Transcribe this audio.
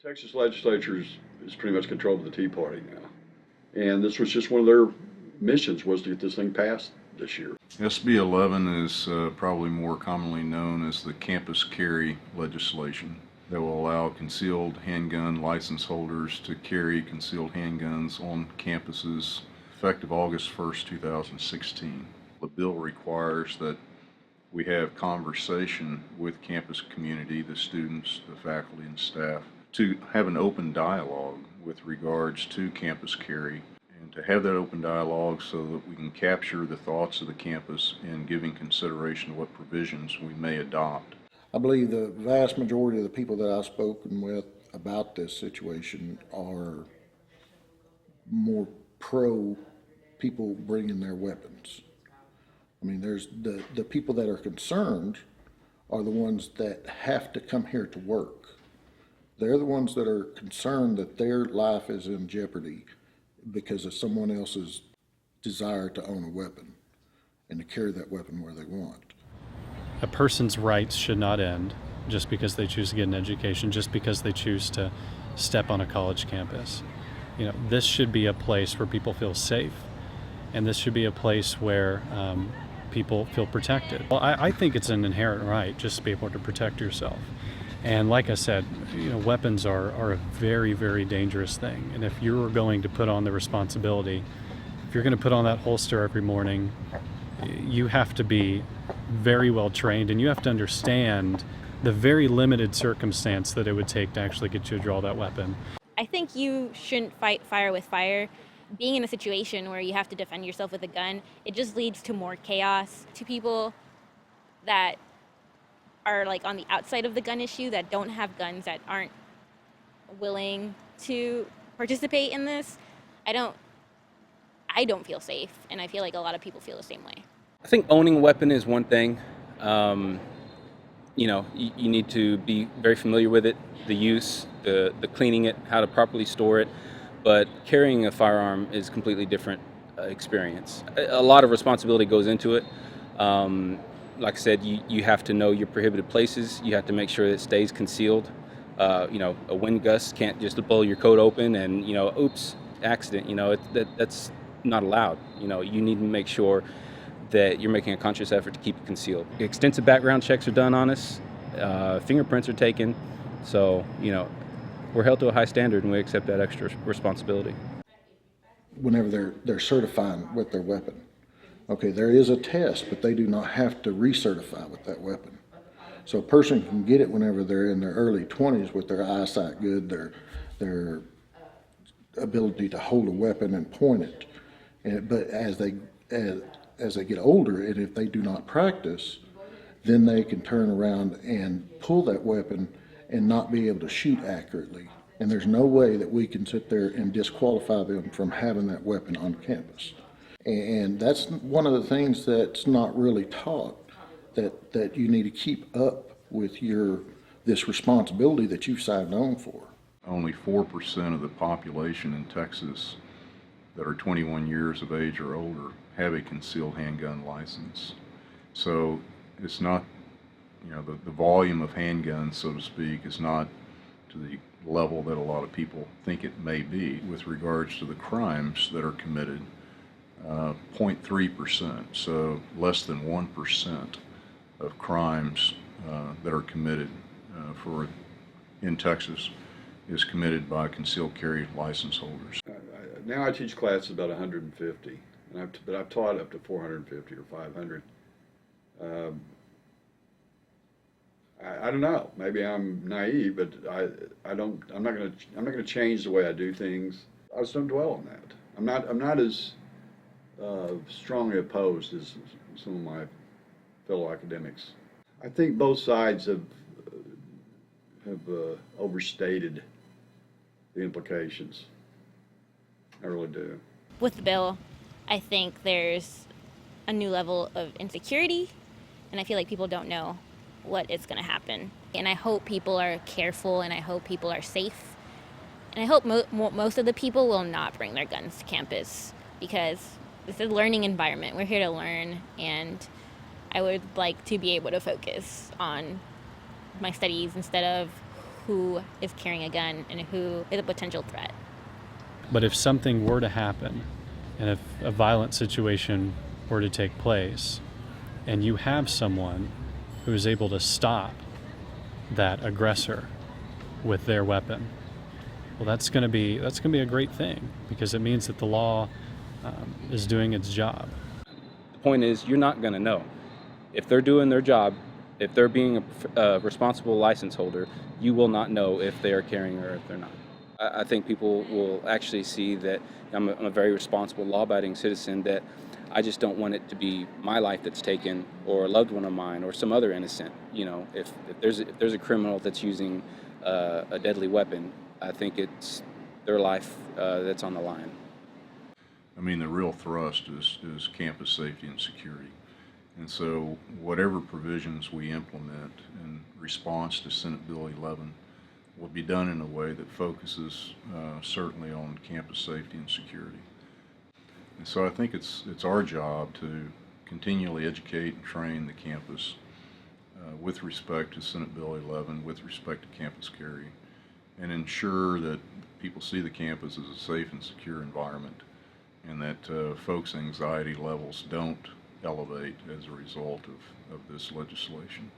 Texas legislature is pretty much controlled by the Tea Party now. And this was just one of their missions, was to get this thing passed this year. SB 11 is probably more commonly known as the campus carry legislation that will allow concealed handgun license holders to carry concealed handguns on campuses effective August 1st, 2016. The bill requires that we have conversation with campus community, the students, the faculty, and staff, to have an open dialogue with regards to campus carry, and to have that open dialogue so that we can capture the thoughts of the campus in giving consideration to what provisions we may adopt. I believe the vast majority of the people that I've spoken with about this situation are more pro people bringing their weapons. I mean, there's the people that are concerned are the ones that have to come here to work. They're the ones that are concerned that their life is in jeopardy because of someone else's desire to own a weapon and to carry that weapon where they want. A person's rights should not end just because they choose to get an education, just because they choose to step on a college campus. You know, this should be a place where people feel safe, and this should be a place where people feel protected. Well, I think it's an inherent right just to be able to protect yourself. And like I said, you know, weapons are a very, very dangerous thing. And if you're going to put on the responsibility, if you're going to put on that holster every morning, you have to be very well trained, and you have to understand the very limited circumstance that it would take to actually get you to draw that weapon. I think you shouldn't fight fire with fire. Being in a situation where you have to defend yourself with a gun, it just leads to more chaos, to people that are like on the outside of the gun issue, that don't have guns, that aren't willing to participate in this. I don't feel safe, and I feel like a lot of people feel the same way. I think owning a weapon is one thing. You know, you need to be very familiar with it, the use, the cleaning it, how to properly store it. But carrying a firearm is a completely different experience. A lot of responsibility goes into it. Like I said, you have to know your prohibited places. You have to make sure that it stays concealed. You know, a wind gust can't just blow your coat open and, you know, oops, accident. You know, that's not allowed. You know, you need to make sure that you're making a conscious effort to keep it concealed. Extensive background checks are done on us. Fingerprints are taken. So, you know, we're held to a high standard, and we accept that extra responsibility. Whenever they're certifying with their weapon, okay, there is a test, but they do not have to recertify with that weapon. So a person can get it whenever they're in their early 20s with their eyesight good, their ability to hold a weapon and point it. But as they get older, and if they do not practice, then they can turn around and pull that weapon and not be able to shoot accurately. And there's no way that we can sit there and disqualify them from having that weapon on campus. And that's one of the things that's not really taught, that you need to keep up with this responsibility that you've signed on for. Only 4% of the population in Texas that are 21 years of age or older have a concealed handgun license. So it's not, you know, the volume of handguns, so to speak, is not to the level that a lot of people think it may be. With regards to the crimes that are committed, 0.3%, so less than 1% of crimes that are committed in Texas is committed by concealed carry license holders. Now I teach classes about 150, but I've taught up to 450 or 500. I don't know. Maybe I'm naive, but I'm not gonna change the way I do things. I just don't dwell on that. I'm not as strongly opposed as some of my fellow academics. I think both sides have overstated the implications. I really do. With the bill, I think there's a new level of insecurity, and I feel like people don't know what is going to happen. And I hope people are careful, and I hope people are safe. And I hope most of the people will not bring their guns to campus, because it's a learning environment. We're here to learn, and I would like to be able to focus on my studies instead of who is carrying a gun and who is a potential threat. But if something were to happen, and if a violent situation were to take place, and you have someone who is able to stop that aggressor with their weapon, well, that's going to be a great thing, because it means that the law is doing its job. The point is, you're not going to know. If they're doing their job, if they're being a responsible license holder, you will not know if they are carrying or if they're not. I think people will actually see that I'm a very responsible, law-abiding citizen, that I just don't want it to be my life that's taken, or a loved one of mine, or some other innocent. You know, if there's a criminal that's using a deadly weapon, I think it's their life that's on the line. I mean, the real thrust is campus safety and security. And so whatever provisions we implement in response to Senate Bill 11 will be done in a way that focuses certainly on campus safety and security. And so I think it's our job to continually educate and train the campus with respect to Senate Bill 11, with respect to campus carry, and ensure that people see the campus as a safe and secure environment, and that folks' anxiety levels don't elevate as a result of this legislation.